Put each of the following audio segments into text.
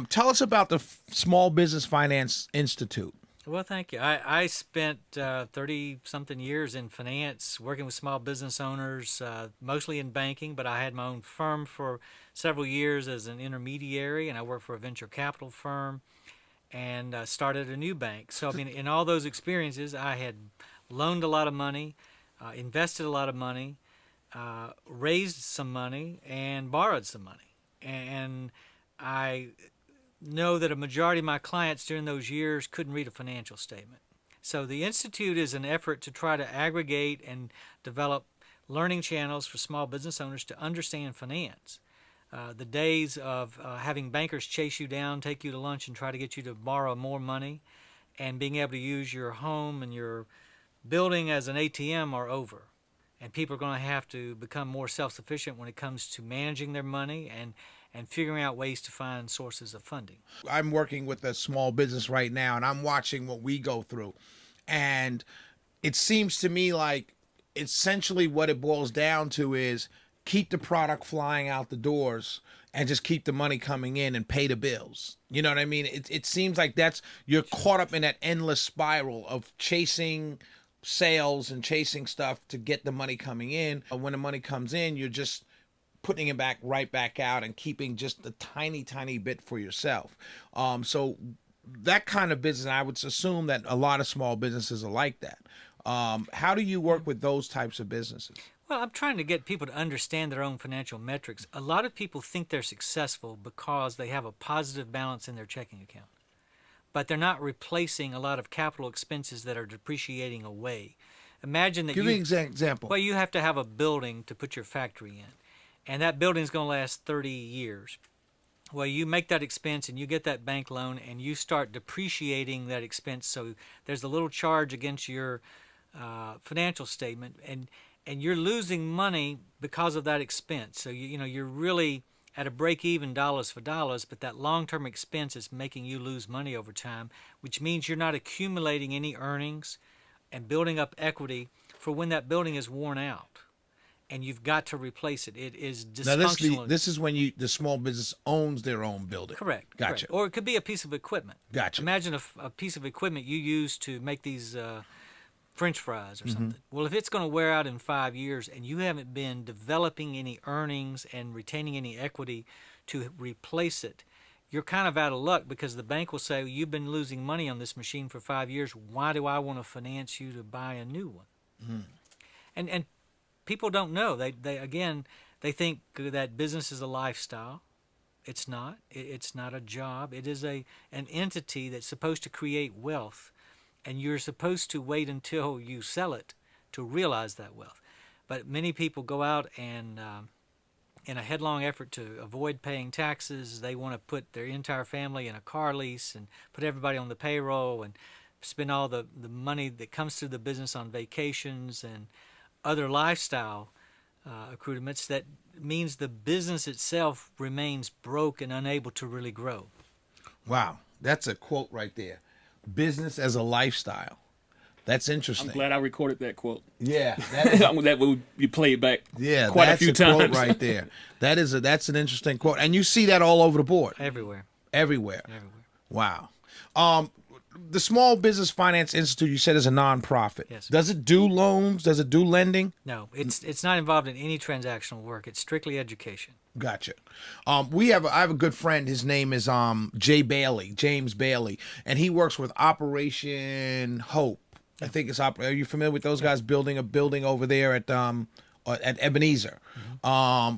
Tell us about the Small Business Finance Institute. Well, thank you. I spent 30-something years in finance, working with small business owners, mostly in banking, but I had my own firm for several years as an intermediary, and I worked for a venture capital firm and started a new bank. So, I mean, in all those experiences, I had loaned a lot of money, invested a lot of money, raised some money, and borrowed some money. And I know that a majority of my clients during those years couldn't read a financial statement. So the Institute is an effort to try to aggregate and develop learning channels for small business owners to understand finance. The days of having bankers chase you down, take you to lunch, and try to get you to borrow more money, and being able to use your home and your building as an ATM are over. And people are going to have to become more self-sufficient when it comes to managing their money and figuring out ways to find sources of funding. I'm working with a small business right now, and I'm watching what we go through. And it seems to me like essentially what it boils down to is keep the product flying out the doors and just keep the money coming in and pay the bills. You know what I mean? It seems like you're caught up in that endless spiral of chasing sales and chasing stuff to get the money coming in. When the money comes in, you're just putting it right back out and keeping just a tiny bit for yourself. So that kind of business, I would assume that a lot of small businesses are like that. How do you work with those types of businesses? Well, I'm trying to get people to understand their own financial metrics. A lot of people think they're successful because they have a positive balance in their checking account, but they're not replacing a lot of capital expenses that are depreciating away. Imagine that Give me an example. Well, you have to have a building to put your factory in, and that building's going to last 30 years. Well, you make that expense and you get that bank loan and you start depreciating that expense. So there's a little charge against your financial statement, and you're losing money because of that expense. So you're really at a break-even dollars for dollars, but that long-term expense is making you lose money over time, which means you're not accumulating any earnings and building up equity for when that building is worn out and you've got to replace it. It is dysfunctional. Now this is when the small business owns their own building. Correct. Gotcha. Correct. Or it could be a piece of equipment. Gotcha. Imagine a piece of equipment you use to make these French fries or something. Well, if it's going to wear out in 5 years and you haven't been developing any earnings and retaining any equity to replace it, you're kind of out of luck, because the bank will say, well, you've been losing money on this machine for 5 years. Why do I want to finance you to buy a new one? And people don't know. They think that business is a lifestyle. It's not. It's not a job. It is an entity that's supposed to create wealth. And you're supposed to wait until you sell it to realize that wealth. But many people go out and, in a headlong effort to avoid paying taxes, they want to put their entire family in a car lease and put everybody on the payroll and spend all the money that comes through the business on vacations and other lifestyle accoutrements. That means the business itself remains broke and unable to really grow. Wow, that's a quote right there. Business as a lifestyle. That's interesting. I'm glad I recorded that quote. Yeah, that will be played back. Yeah, quite that's a few times. Quote right there. That's an interesting quote, and you see that all over the board. Everywhere. Wow. The Small Business Finance Institute, you said, is a nonprofit. Yes. Does it do loans? Does it do lending? No, it's not involved in any transactional work. It's strictly education. Gotcha. I have a good friend. His name is James Bailey, and he works with Operation Hope. I think it's Are you familiar with those guys building a building over there at Ebenezer? Are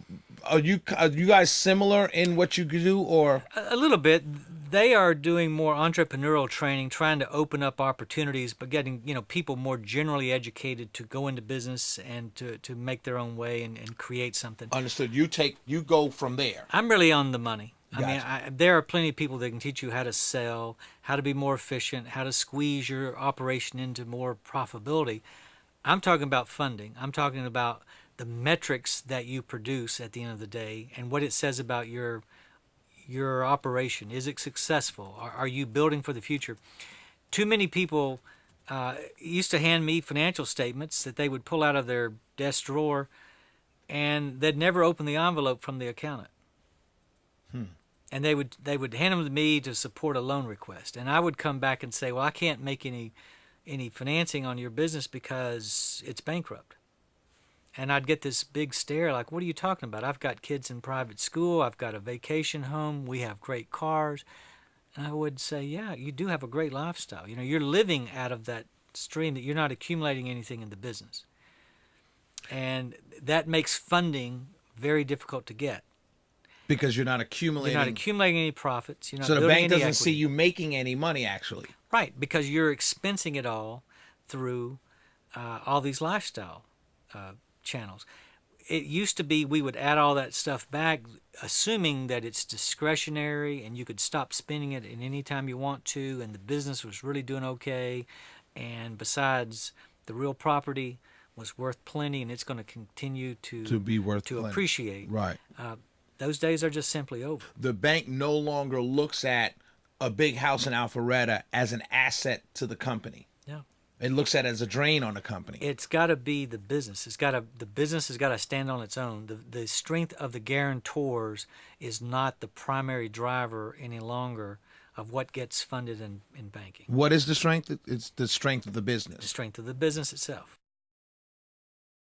you guys similar in what you do, or a little bit? They are doing more entrepreneurial training, trying to open up opportunities, but getting people more generally educated to go into business and to make their own way and create something. Understood. You go from there. I'm really on the money. Gotcha. I mean, there are plenty of people that can teach you how to sell, how to be more efficient, how to squeeze your operation into more profitability. I'm talking about funding. I'm talking about the metrics that you produce at the end of the day and what it says about your operation. Is it successful? Are you building for the future? Too many people used to hand me financial statements that they would pull out of their desk drawer, and they'd never open the envelope from the accountant. and they would hand them to me to support a loan request, and I would come back and say, well, I can't make any financing on your business because it's bankrupt. And I'd get this big stare like, what are you talking about? I've got kids in private school, I've got a vacation home, we have great cars. And I would say, yeah, you do have a great lifestyle. You know, you're living out of that stream, that you're not accumulating anything in the business. And that makes funding very difficult to get. Because you're not accumulating. You're not accumulating any profits. You're not So the building bank any doesn't equity. see you making any money, actually. Right, because you're expensing it all through all these lifestyle channels. It used to be we would add all that stuff back, assuming that it's discretionary and you could stop spending it at any time you want to, and the business was really doing okay. And besides, the real property was worth plenty, and it's going to continue to be worth to plenty. appreciate. Right. Those days are just simply over. The bank no longer looks at a big house in Alpharetta as an asset to the company. Yeah. It looks at it as a drain on the company. It's got to be the business. The business has got to stand on its own. The strength of the guarantors is not the primary driver any longer of what gets funded in banking. What is the strength? It's the strength of the business. The strength of the business itself.